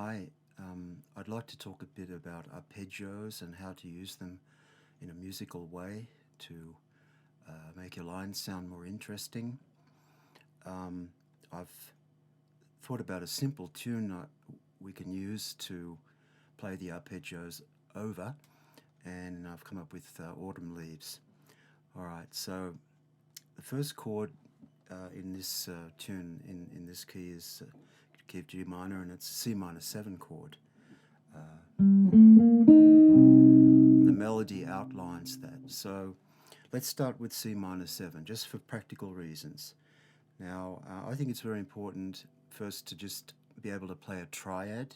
Hi, I'd like to talk a bit about arpeggios and how to use them in a musical way to make your lines sound more interesting. I've thought about a simple tune we can use to play the arpeggios over, and I've come up with Autumn Leaves. All right, so the first chord in this tune in this key is key of G minor, and it's a C minor 7 chord. And the melody outlines that. So let's start with C minor 7, just for practical reasons. Now, I think it's very important first to just be able to play a triad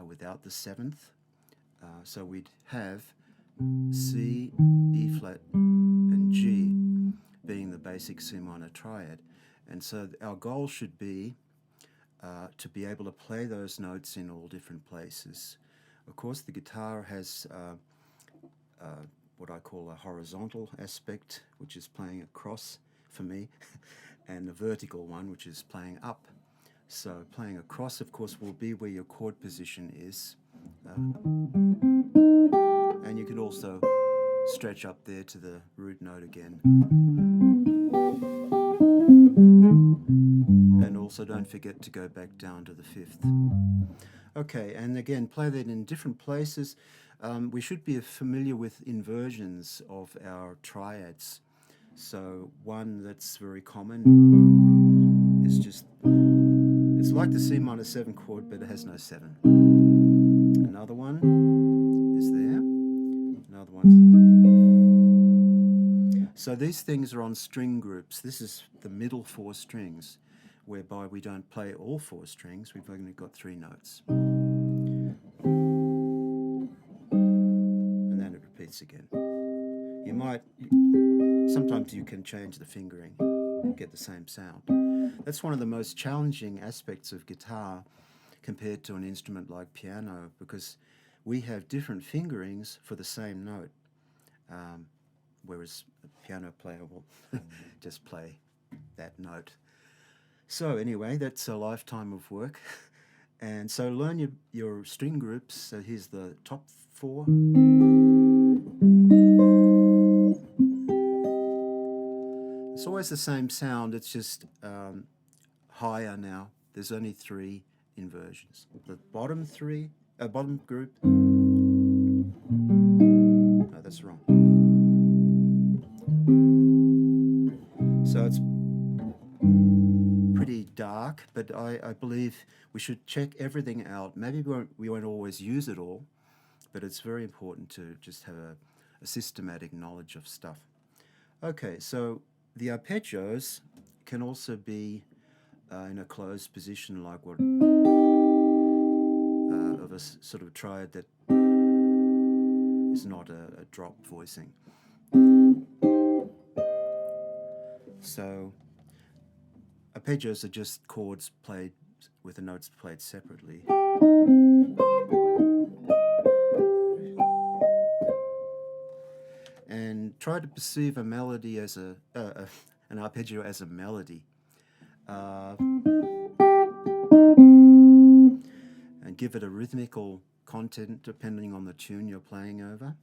without the 7th. So we'd have C, E flat, and G being the basic C minor triad. And so our goal should be to be able to play those notes in all different places. Of course, the guitar has what I call a horizontal aspect, which is playing across for me, and the vertical one, which is playing up. So playing across, of course, will be where your chord position is. And you can also stretch up there to the root note again. And also don't forget to go back down to the 5th. Okay, and again, play that in different places. We should be familiar with inversions of our triads. So one that's very common is just, it's like the C minor 7 chord, but it has no 7. Another one is there. Another one. So these things are on string groups. This is the middle 4 strings, whereby we don't play all 4 strings. We've only got 3 notes. And then it repeats again. You might, sometimes you can change the fingering and get the same sound. That's one of the most challenging aspects of guitar compared to an instrument like piano, because we have different fingerings for the same note, whereas a piano player will just play that note. So anyway, that's a lifetime of work. And so learn your string groups. So here's the top 4. It's always the same sound, it's just higher now. There't only 3 inversions. The bottom group, no, that's wrong. So it's pretty dark, but I believe we should check everything out. Maybe we won't always use it all, but it's very important to just have a systematic knowledge of stuff. Okay, so the arpeggios can also be in a closed position, like what of a sort of triad that is not a drop voicing. So arpeggios are just chords played with the notes played separately. And try to perceive a melody as an arpeggio as a melody. And give it a rhythmical content depending on the tune you're playing over.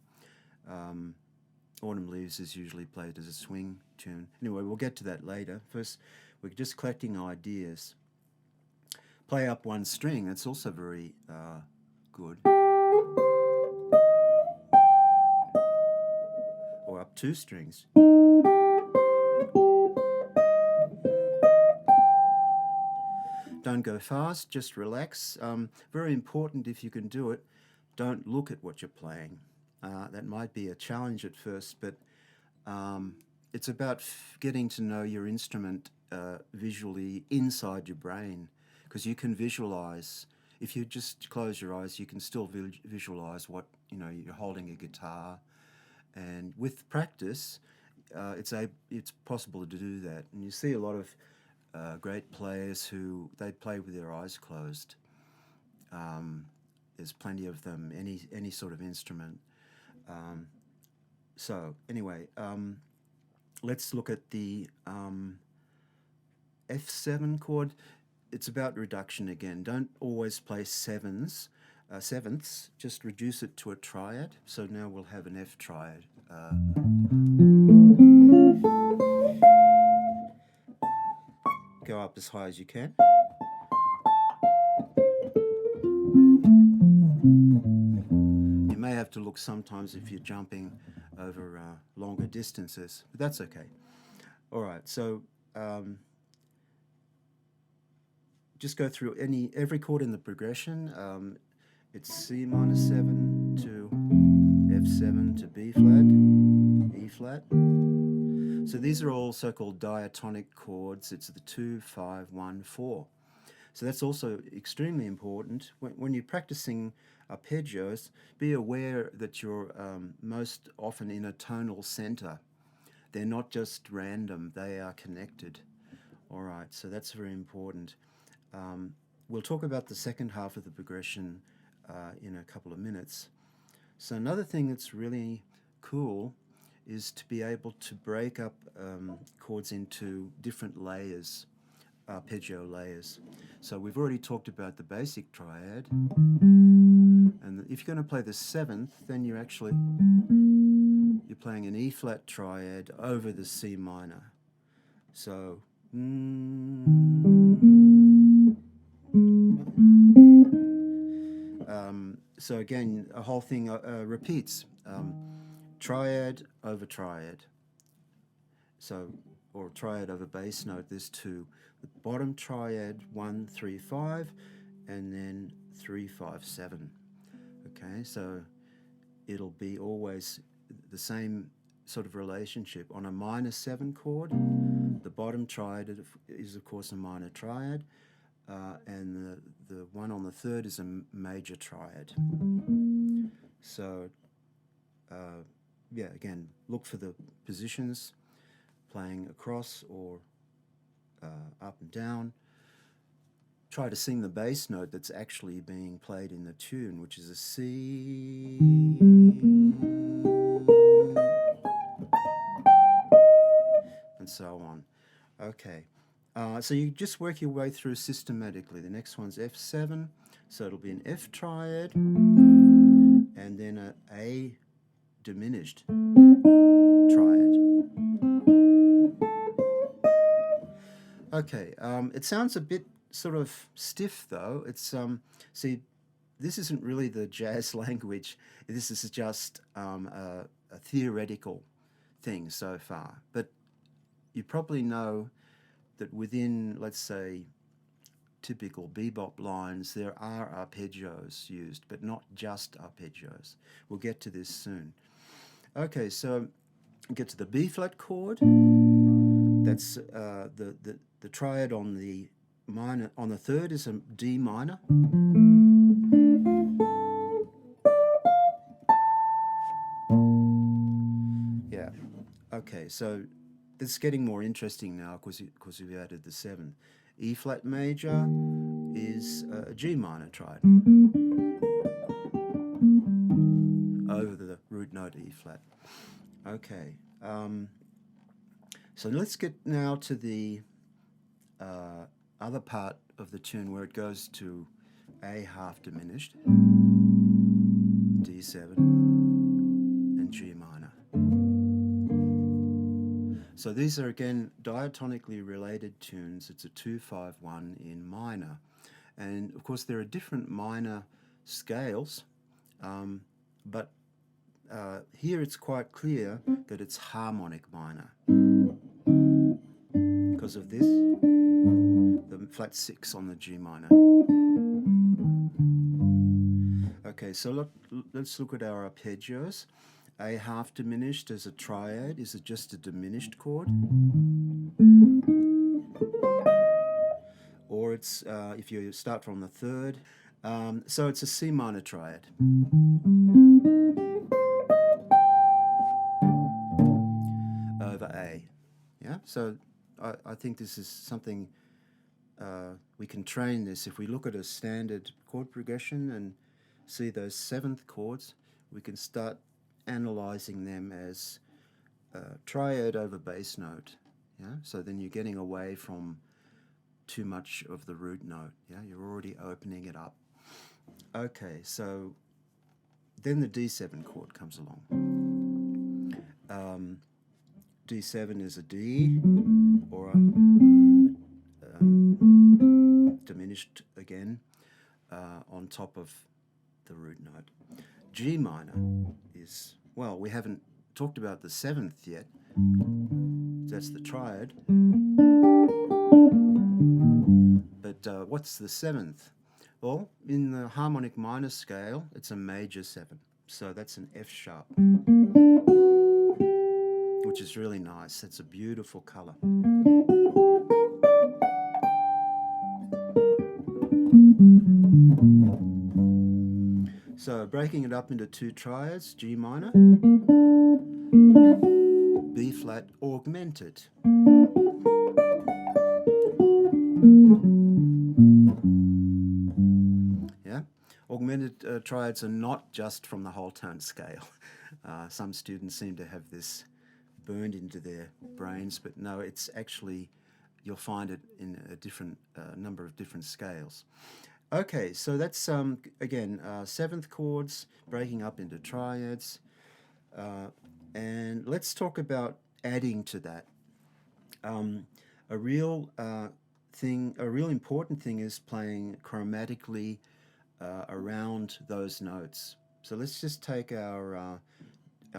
Autumn Leaves is usually played as a swing tune. Anyway, we'll get to that later. First, we're just collecting ideas. Play up 1 string, that's also very good. Or up 2 strings. Don't go fast, just relax. Very important, if you can do it, don't look at what you're playing. That might be a challenge at first, but it's about getting to know your instrument visually inside your brain, because you can visualize. If you just close your eyes, you can still visualize what, you're holding a guitar, and with practice, it's possible to do that. And you see a lot of great players who they play with their eyes closed. There's plenty of them, any sort of instrument. So anyway, let's look at the F7 chord. it's about reduction again. Don't always play sevenths, just reduce it to a triad. So now we'll have an F triad. Go up as high as you can. You may have to look sometimes if you're jumping over longer distances, but that's okay. All right, so just go through every chord in the progression. It's C minor 7 to F7 to B flat, E flat. So these are all so-called diatonic chords. It's the 2, 5, 1, 4. So that's also extremely important. When you're practicing arpeggios, be aware that you're most often in a tonal center. They're not just random, they are connected. All right, so that's very important. We'll talk about the second half of the progression in a couple of minutes. So another thing that's really cool is to be able to break up chords into different layers, arpeggio layers. So we've already talked about the basic triad, and if you're going to play the seventh, then you're playing an E flat triad over the C minor. So so again, a whole thing repeats. Triad over triad. So, or triad over bass note, there's two. The bottom triad, 1, 3, 5, and then 3, 5, 7. Okay, so it'll be always the same sort of relationship. On a minor 7 chord, the bottom triad is of course a minor triad, and the one on the third is a major triad. So yeah, again, look for the positions, playing across or up and down. Try to sing the bass note that's actually being played in the tune, which is a C. And so on. Okay, so you just work your way through systematically. The next one's F7, so it'll be an F triad, and then an A diminished triad. Okay, it sounds a bit sort of stiff though. It's see, this isn't really the jazz language. This is just a theoretical thing so far. But you probably know that within, let's say, typical bebop lines, there are arpeggios used, but not just arpeggios. We'll get to this soon. Okay, so get to the B flat chord. That's the triad on the minor. On the third is a D minor. Yeah. Okay, so it's getting more interesting now because we've added the 7th. E flat major is a G minor triad over the root note E flat. Okay, so let's get now to the other part of the tune where it goes to A half diminished, D7, and G minor. So these are again diatonically related tunes. It's a 2-5-1 in minor, and of course there are different minor scales, but here it's quite clear that it's harmonic minor because of this, the flat 6 on the G minor. Okay, so let's look at our arpeggios. A half diminished as a triad is just a diminished chord, or it's if you start from the third, so it's a C minor triad. Over A. Yeah, so I think this is something we can train this. If we look at a standard chord progression and see those 7th chords, we can start analyzing them as triad over bass note. Yeah, so then you're getting away from too much of the root note. Yeah, you're already opening it up. Okay, so then the D7 chord comes along. D7 is a D or a diminished again on top of the root note. G minor is, well, we haven't talked about the 7th yet. That's the triad. But what's the 7th? Well, in the harmonic minor scale, it's a major 7. So that's an F sharp, which is really nice. It's a beautiful color. So breaking it up into 2 triads, G minor, B flat augmented. Yeah, augmented triads are not just from the whole tone scale. Some students seem to have this burned into their brains, but no, it's actually, you'll find it in a different number of different scales. Okay, so that's again 7th chords breaking up into triads, and let's talk about adding to that. A real important thing is playing chromatically around those notes. So let's just take our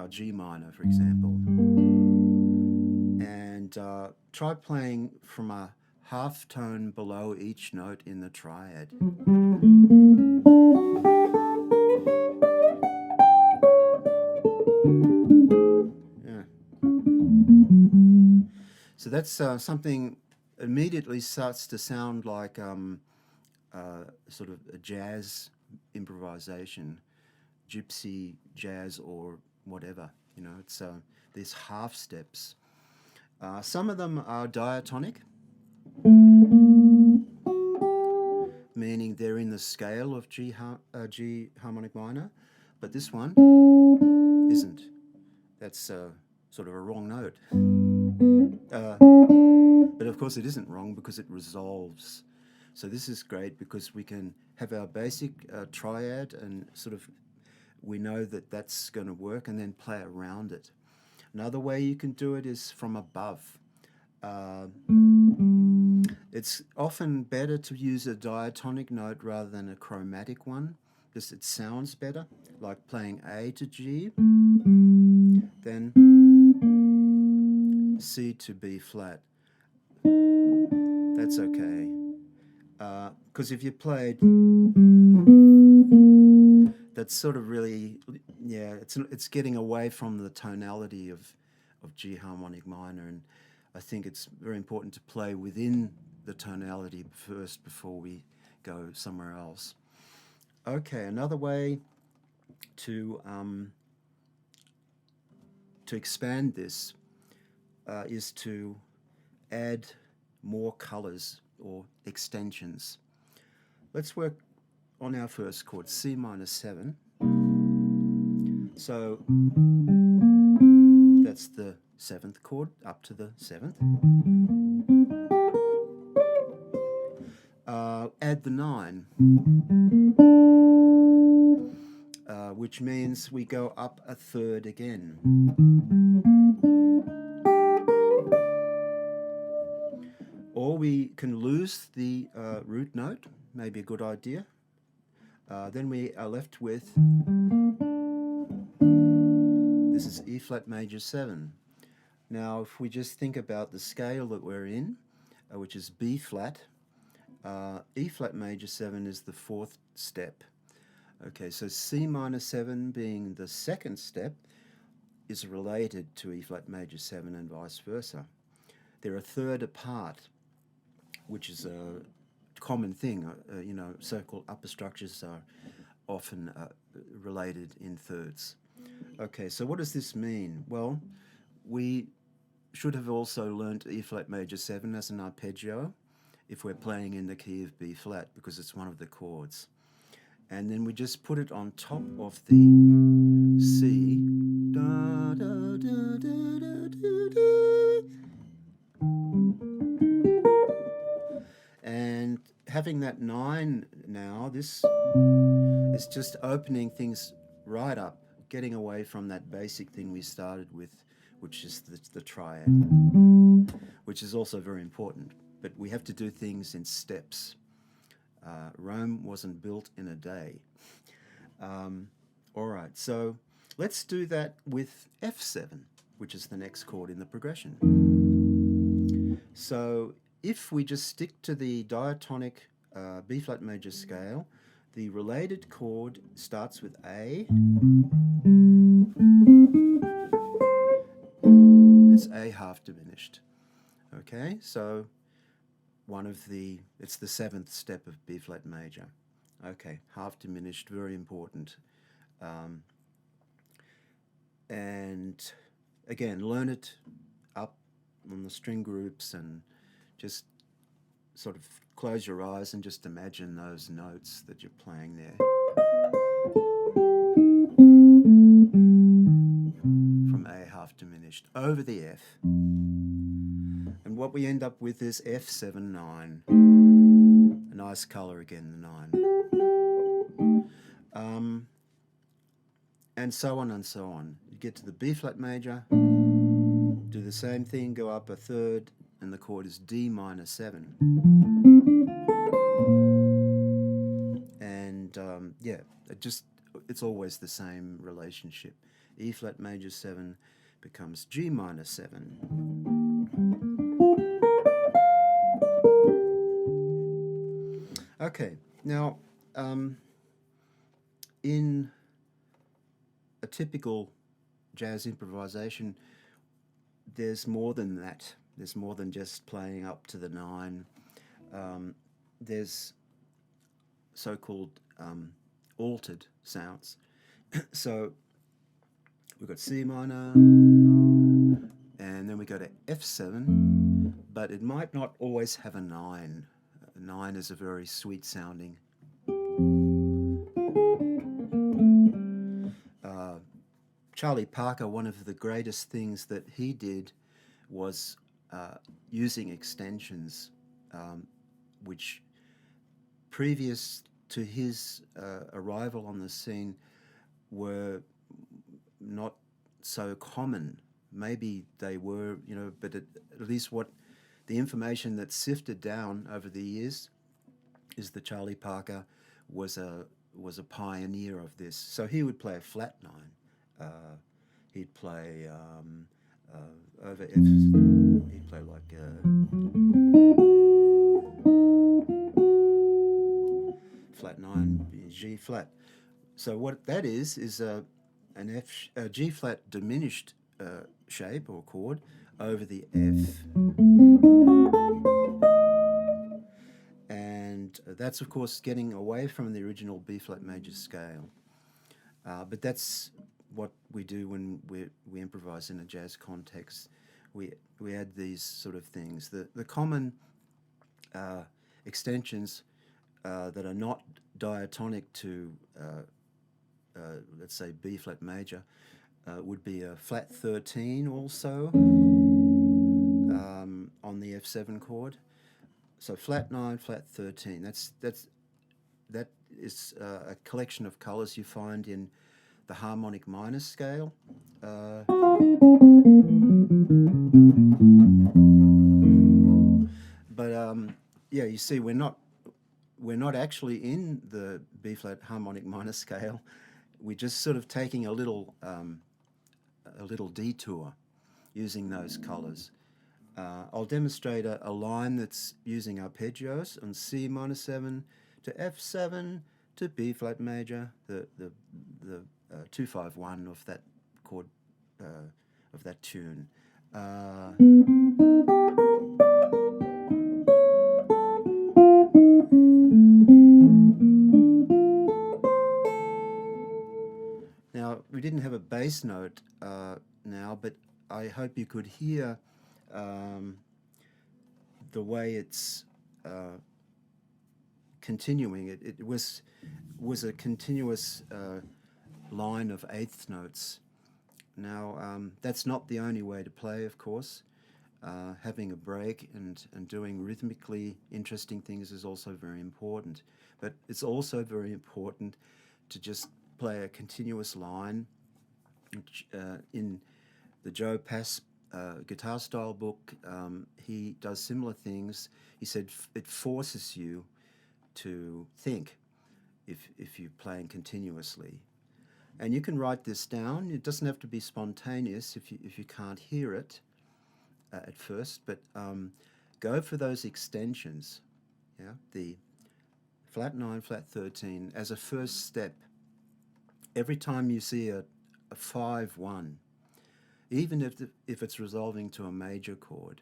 G minor, for example, and try playing from a half tone below each note in the triad. Yeah. So that's something immediately starts to sound like sort of a jazz improvisation, gypsy jazz or whatever. You know, it's these half steps. Some of them are diatonic, meaning they're in the scale of G harmonic minor, but this one isn't. That's sort of a wrong note. But of course it isn't wrong because it resolves. So this is great because we can have our basic triad and sort of we know that that's going to work and then play around it. Another way you can do it is from above. It's often better to use a diatonic note rather than a chromatic one because it sounds better, like playing A to G, then C to B flat. That's okay. Because if you played, that's sort of really, yeah, it's getting away from the tonality of G harmonic minor, and I think it's very important to play within the tonality first before we go somewhere else. Okay, another way to expand this is to add more colors or extensions. Let's work on our first chord, C minor 7. So that's the 7th chord up to the 7th. Add the 9, which means we go up a third again. Or we can lose the root note, maybe a good idea. Then we are left with, this is E flat major 7. Now if we just think about the scale that we're in, which is B flat, E flat major 7 is the 4th step. Okay, so C minor 7 being the 2nd step is related to E flat major 7 and vice versa. They're a third apart, which is a common thing. You know, so-called upper structures are often related in thirds. Okay, so what does this mean? Well, we should have also learnt E flat major 7 as an arpeggio if we're playing in the key of B flat because it's one of the chords. And then we just put it on top of the C. Da, da, da, da, da, da, da. having that 9 now, this is just opening things right up, getting away from that basic thing we started with, which is the triad, which is also very important. But we have to do things in steps. Rome wasn't built in a day. All right, so let's do that with F7, which is the next chord in the progression. So if we just stick to the diatonic B flat major scale, the related chord starts with A. It's A half diminished. Okay, so it's the 7th step of B flat major. Okay, half diminished, very important. And again, learn it up on the string groups and just sort of close your eyes and just imagine those notes that you're playing there. From A half diminished over the F. And what we end up with is F7, 9. A nice color again, the 9. And so on and so on. You get to the B flat major, do the same thing, go up a third, and the chord is D minor 7. And yeah, it's always the same relationship. E flat major 7 becomes G minor 7. Okay, now in a typical jazz improvisation, there's more than that. There's more than just playing up to the 9. There's so-called altered sounds. So we've got C minor, and then we go to F7, but it might not always have a 9. A 9 is a very sweet sounding. Charlie Parker, one of the greatest things that he did was using extensions, which previous to his arrival on the scene were not so common. Maybe they were, but at least what the information that's sifted down over the years is that Charlie Parker was a pioneer of this. So he would play a flat 9. He'd play over F. He'd play like flat 9, G flat. So what that is an G flat diminished shape or chord over the F. And that's of course getting away from the original B flat major scale. But that's what we do when we improvise in a jazz context. We add these sort of things. The common extensions that are not diatonic to let's say B flat major would be a flat 13 also on the F7 chord. So flat 9, flat 13. That is a collection of colors you find in the harmonic minor scale. But yeah, you see, we're not actually in the B flat harmonic minor scale. We're just sort of taking a little detour using those colors. I'll demonstrate a line that's using arpeggios on C minor 7 to F7 to B flat major, the 251 of that chord of that tune. Now we didn't have a bass note now, but I hope you could hear the way it's continuing. It was a continuous line of eighth notes. Now that's not the only way to play, of course. having a break and doing rhythmically interesting things is also very important. But it's also very important to just play a continuous line. In the Joe Pass guitar style book, he does similar things. He said it forces you to think if you're playing continuously. And you can write this down. It doesn't have to be spontaneous if you can't hear it at first, but go for those extensions. Yeah, the flat 9, flat 13 as a first step. Every time you see a 5-1, even if it's resolving to a major chord.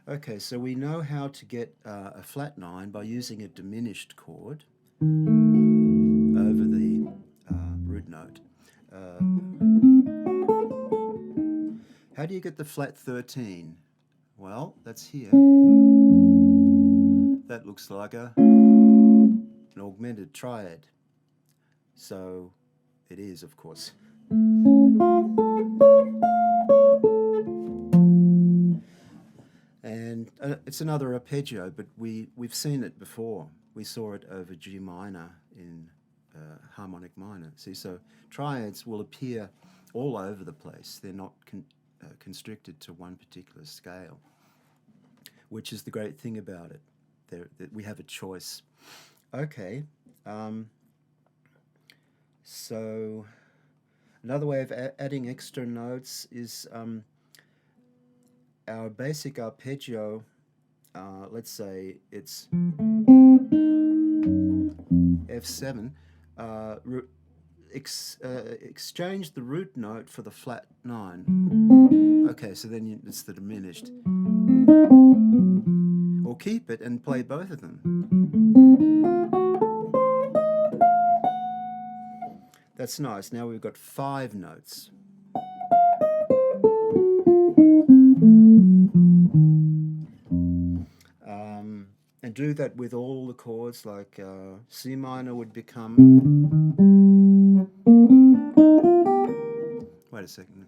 Okay, so we know how to get a flat 9 by using a diminished chord over the root note. How do you get the flat 13? Well, that's here. That looks like an augmented triad. So it is, of course. And it's another arpeggio, but we've seen it before. We saw it over G minor in harmonic minor. See, so triads will appear all over the place. They're not constricted to one particular scale, which is the great thing about it. We have a choice. Okay, so another way of adding extra notes is our basic arpeggio. Let's say it's F7. Exchange the root note for the flat 9. Okay, so then it's the diminished. Or keep it and play both of them. That's nice. Now we've got 5 notes. And do that with all the chords, like C minor would become... Wait a second.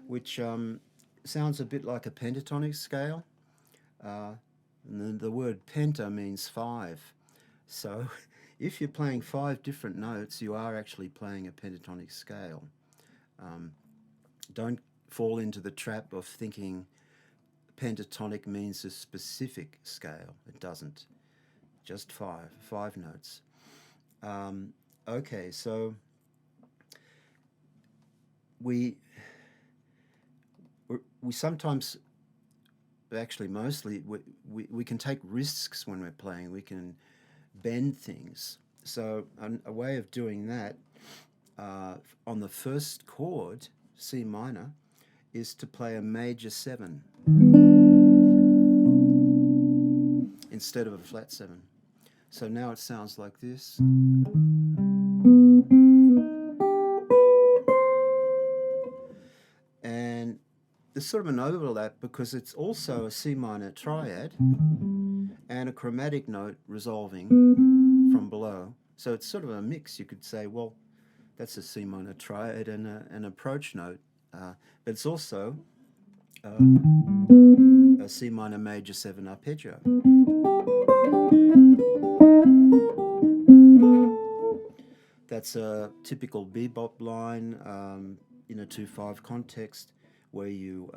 Which sounds a bit like a pentatonic scale. And the word penta means 5. So if you're playing 5 different notes, you are actually playing a pentatonic scale. Don't fall into the trap of thinking pentatonic means a specific scale. It doesn't. Just 5 notes. Okay, so we sometimes, actually mostly, we can take risks when we're playing. We can bend things. So a way of doing that on the first chord, C minor, is to play a major 7 instead of a flat 7. So now it sounds like this. And there's sort of an overlap because it's also a C minor triad and a chromatic note resolving from below. So it's sort of a mix. You could say, well, that's a C minor triad and an approach note. But it's also a C minor major 7 arpeggio. That's a typical bebop line in a 2/5 context where you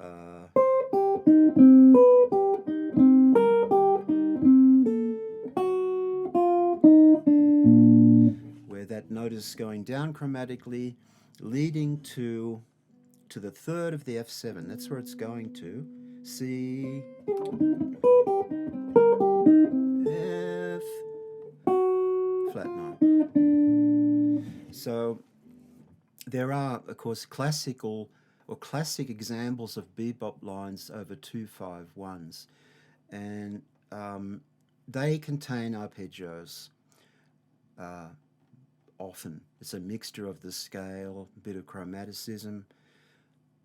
where that note is going down chromatically, leading to the 3rd of the F7. That's where it's going to. C, F, flat 9. So there are, of course, classic examples of bebop lines over 2/5-1s, and they contain arpeggios. Often it's a mixture of the scale, a bit of chromaticism,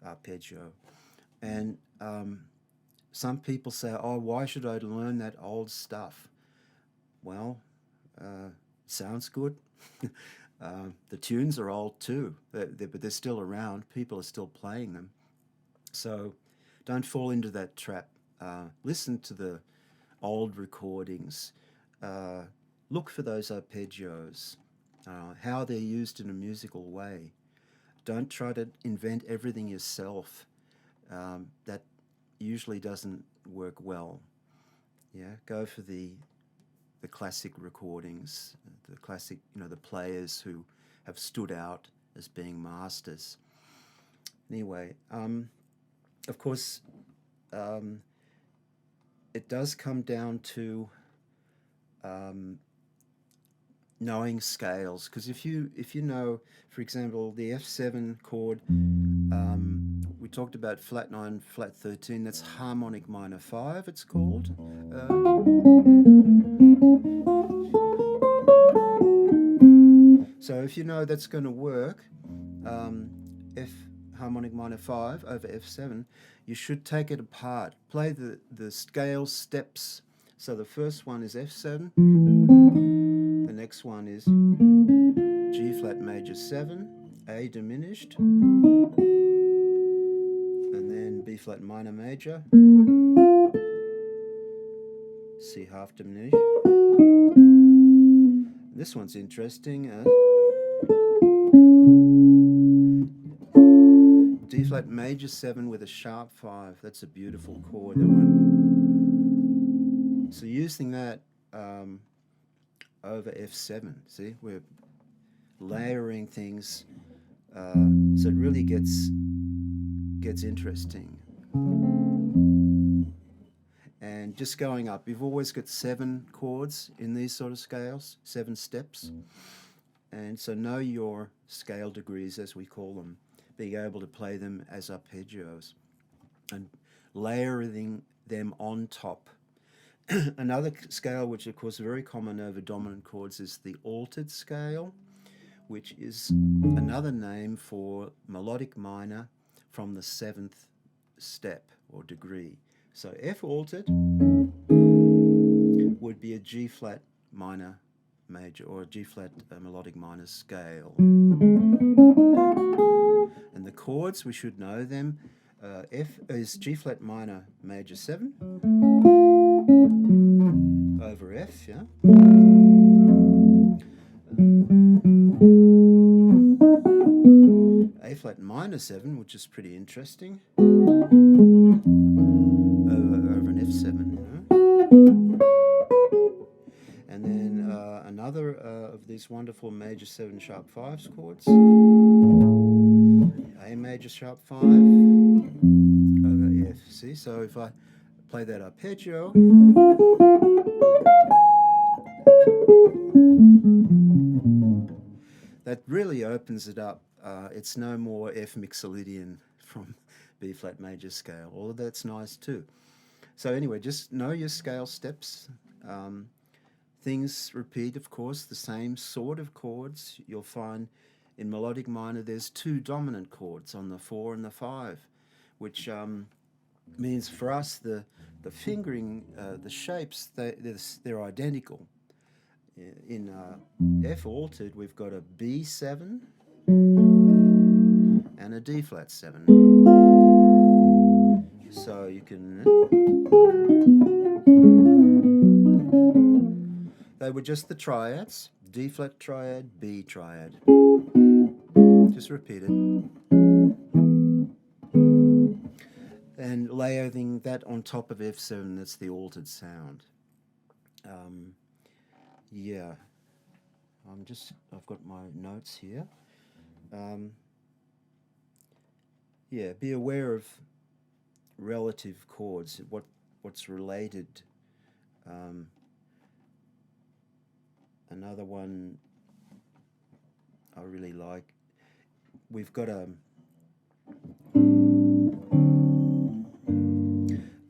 arpeggio. And some people say, oh, why should I learn that old stuff? Well, sounds good. The tunes are old too, but they're still around. People are still playing them. So don't fall into that trap. Listen to the old recordings. Uh, Look for those arpeggios, how they're used in a musical way. Don't try to invent everything yourself. That usually doesn't work well. Yeah, go for the classic recordings, the classic, the players who have stood out as being masters. Anyway, of course, um, it does come down to um, knowing scales, because if you know, for example, the F7 chord, we talked about flat 9, flat 13. That's harmonic minor 5. It's called. So if you know that's going to work, F harmonic minor 5 over F7, you should take it apart. Play the scale steps. So the first one is F7. The next one is G flat major 7, A diminished, and then B flat minor major, C half diminished. This one's interesting. D flat major 7 with a sharp 5. That's a beautiful chord, that one. So using that over F7, see, we're layering things, so it really gets interesting. And just going up, you've always got 7 chords in these sort of scales, 7 steps. And so know your scale degrees, as we call them, being able to play them as arpeggios and layering them on top. Another scale, which of course is very common over dominant chords, is the altered scale, which is another name for melodic minor from the 7th step or degree. So F altered would be a G flat minor major or a G flat melodic minor scale. And the chords, we should know them. F is G flat minor major 7 over F, yeah. A flat minor 7, which is pretty interesting, over an F7, you know. And then another of these wonderful major 7 sharp 5s chords, A major sharp 5 over F. See, so if I play that arpeggio, that really opens it up. It's no more F mixolydian from B flat major scale, although that's nice too. So anyway, just know your scale steps. Things repeat, of course, the same sort of chords. You'll find in melodic minor there's 2 dominant chords on the 4 and the 5, which means for us the fingering, the shapes, they're identical. In F altered, we've got a B7 and a D flat 7. So you can... They were just the triads, D flat triad, B triad. Just repeat it. And layering that on top of F7, that's the altered sound. Yeah, I've got my notes here. Yeah, be aware of relative chords, what's related. Another one I really like, we've got a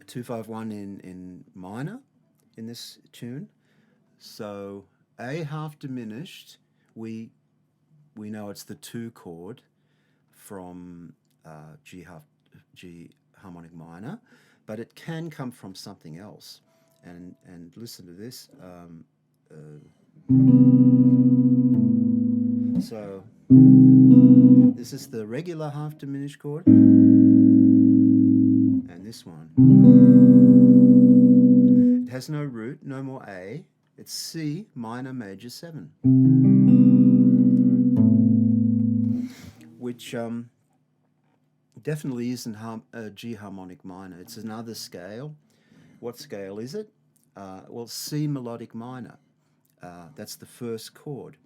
2-5-1 in minor in this tune. So A half diminished, we know it's the 2 chord from G harmonic minor, but it can come from something else. And listen to this. So this is the regular half diminished chord, and this one. It has no root, no more A. It's C minor major 7, which definitely isn't G harmonic minor. It's another scale. What scale is it? Well, C melodic minor. That's the first chord.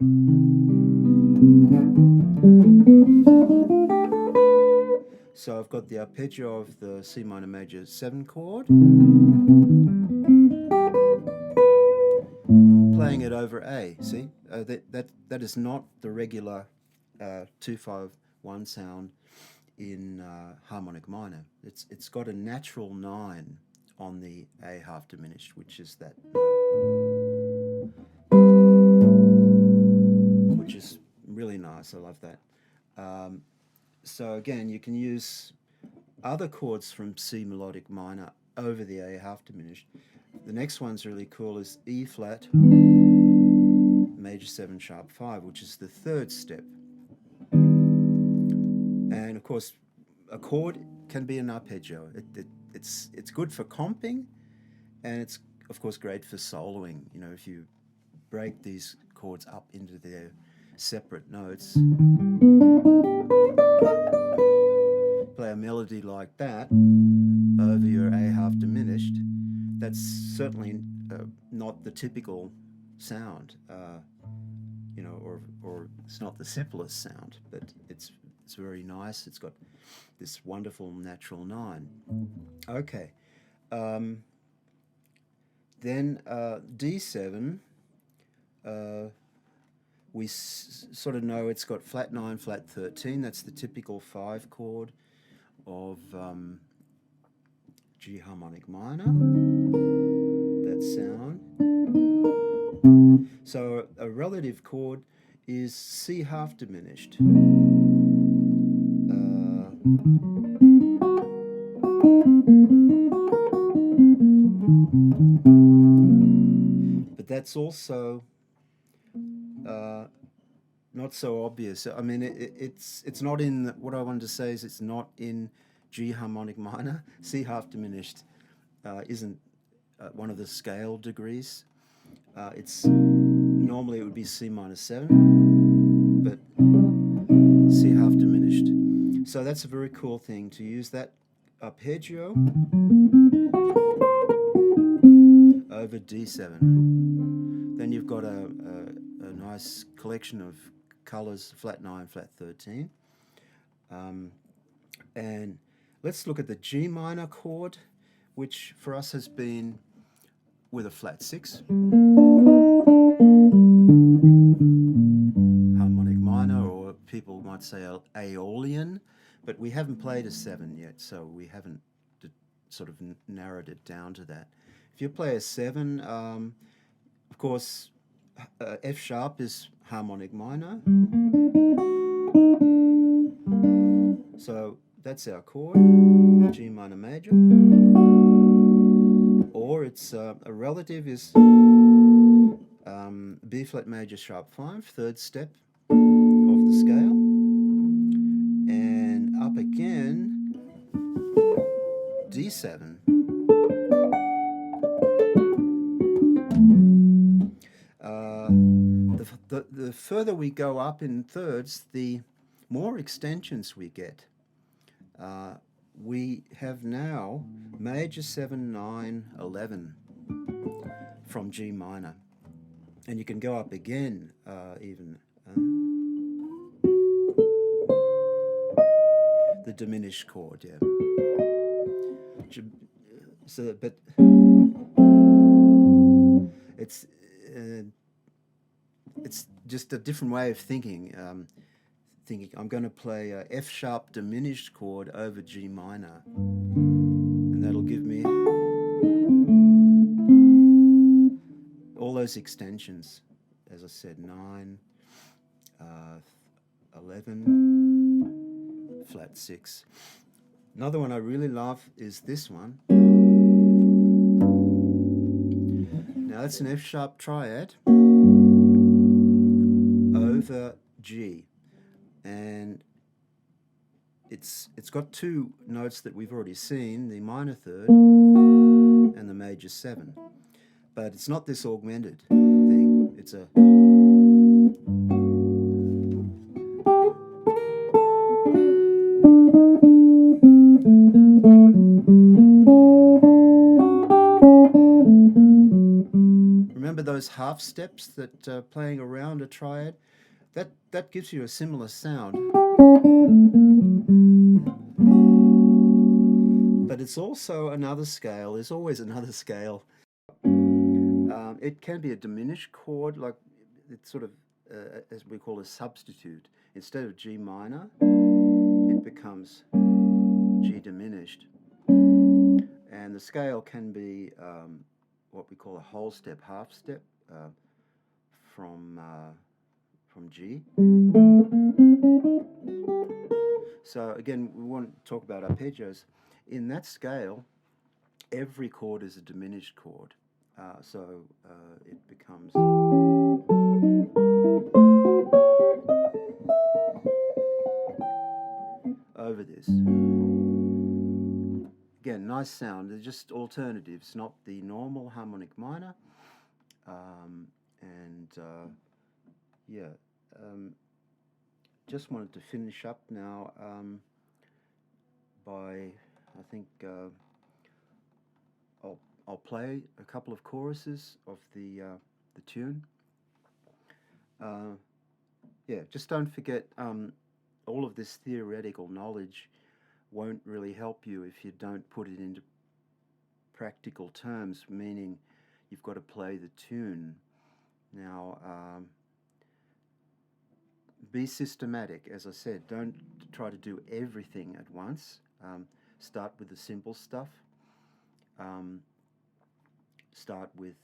So I've got the arpeggio of the C minor major 7 chord, playing it over A. See, that is not the regular 2-5-1 sound in harmonic minor. It's got a natural 9 on the A half diminished, which is that note, which is really nice. I love that. So again, you can use other chords from C melodic minor over the A half diminished. The next one's really cool, is E flat major 7 sharp 5, which is the third step. And of course, a chord can be an arpeggio. It's good for comping, and it's of course great for soloing. You know, if you break these chords up into their separate notes, play a melody like that over your A half diminished, that's certainly not the typical sound, you know, or it's not the simplest sound, but it's very nice. It's got this wonderful natural 9. Okay, then D7, we sort of know it's got flat 9, flat 13. That's the typical 5 chord of G harmonic minor, that sound. So a relative chord is C half diminished. But that's also not so obvious. I mean, it's not in, what I wanted to say is it's not in G harmonic minor. C half diminished isn't one of the scale degrees. It's normally it would be C minor 7, but C half diminished. So that's a very cool thing, to use that arpeggio over D7. Then you've got a nice collection of colors, flat 9, flat 13. And let's look at the G minor chord, which for us has been with a flat 6. Harmonic minor, or people might say Aeolian, but we haven't played a 7 yet, so we haven't sort of narrowed it down to that. If you play a 7, of course, F sharp is harmonic minor. So that's our chord, G minor major. Or it's a relative is B flat major sharp 5, third step of the scale. And up again, D7. The further we go up in thirds, the more extensions we get. We have now major 7, 9, 11 from G minor. And you can go up again even. The diminished chord, yeah. So, but it's just a different way of thinking. Thinking I'm going to play a F sharp diminished chord over G minor, and that'll give me all those extensions, as I said, 9, 11, flat 6. Another one I really love is this one. Now that's an F sharp triad over G, and it's got two notes that we've already seen, the minor third and the major 7. But it's not this augmented thing. It's a... Remember those half steps that playing around a triad? That gives you a similar sound. But it's also another scale. There's always another scale. It can be a diminished chord, like it's sort of, as we call a substitute. Instead of G minor, it becomes G diminished. And the scale can be what we call a whole step, half step from G. So again, we want to talk about arpeggios. In that scale, every chord is a diminished chord. So it becomes... over this. Again, nice sound. They're just alternatives, not the normal harmonic minor. Just wanted to finish up now by, I think, I'll play a couple of choruses of the tune. Just don't forget, all of this theoretical knowledge won't really help you if you don't put it into practical terms, meaning you've got to play the tune. Now, be systematic, as I said. Don't try to do everything at once. Start with the simple stuff. Start with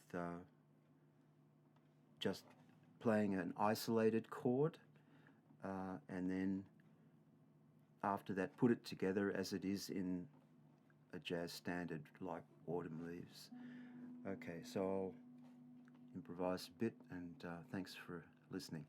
just playing an isolated chord, and then after that put it together as it is in a jazz standard like Autumn Leaves. Okay, so I'll improvise a bit, and thanks for listening.